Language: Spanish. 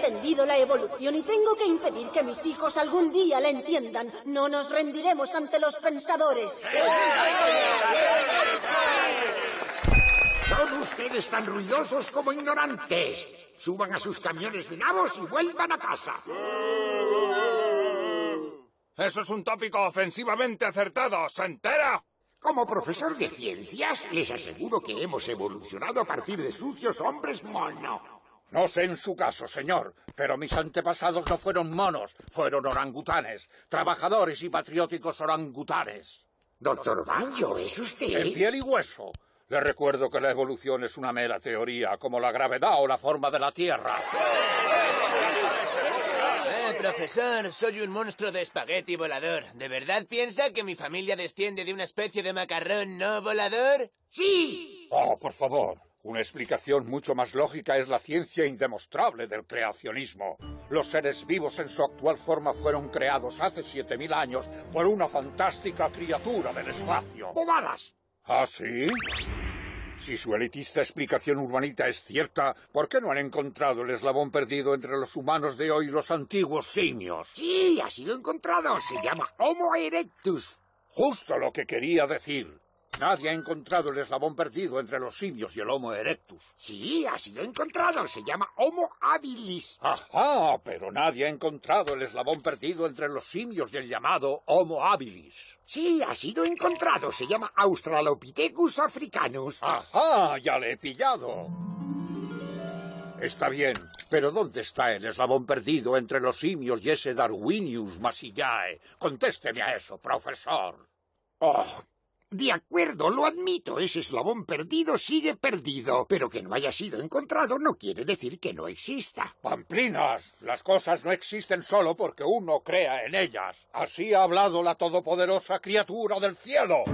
aprendido la evolución y tengo que impedir que mis hijos algún día la entiendan. No nos rendiremos ante los pensadores. Son ustedes tan ruidosos como ignorantes. Suban a sus camiones de nabos y vuelvan a casa. Eso es un tópico ofensivamente acertado, ¿se entera? Como profesor de ciencias, les aseguro que hemos evolucionado a partir de sucios hombres mono. No sé en su caso, señor, pero mis antepasados no fueron monos, fueron orangutanes, trabajadores y patrióticos orangutanes. Doctor Banjo, ¿es usted? En piel y hueso. Le recuerdo que la evolución es una mera teoría, como la gravedad o la forma de la Tierra. Profesor, soy un monstruo de espagueti volador. ¿De verdad piensa que mi familia desciende de una especie de macarrón no volador? ¡Sí! Oh, por favor. Una explicación mucho más lógica es la ciencia indemostrable del creacionismo. Los seres vivos en su actual forma fueron creados hace 7000 años por una fantástica criatura del espacio. ¡Bobadas! ¿Ah, sí? Si su elitista explicación urbanita es cierta, ¿por qué no han encontrado el eslabón perdido entre los humanos de hoy y los antiguos simios? Sí, ha sido encontrado. Se llama Homo erectus. Justo lo que quería decir. Nadie ha encontrado el eslabón perdido entre los simios y el Homo erectus. Sí, ha sido encontrado. Se llama Homo habilis. Ajá, pero nadie ha encontrado el eslabón perdido entre los simios y el llamado Homo habilis. Sí, ha sido encontrado. Se llama Australopithecus africanus. Ajá, ya le he pillado. Está bien, pero ¿dónde está el eslabón perdido entre los simios y ese Darwinius Masillae? Contésteme a eso, profesor. Oh, de acuerdo, lo admito, ese eslabón perdido sigue perdido, pero que no haya sido encontrado no quiere decir que no exista. ¡Pamplinas! Las cosas no existen solo porque uno crea en ellas. Así ha hablado la todopoderosa criatura del cielo.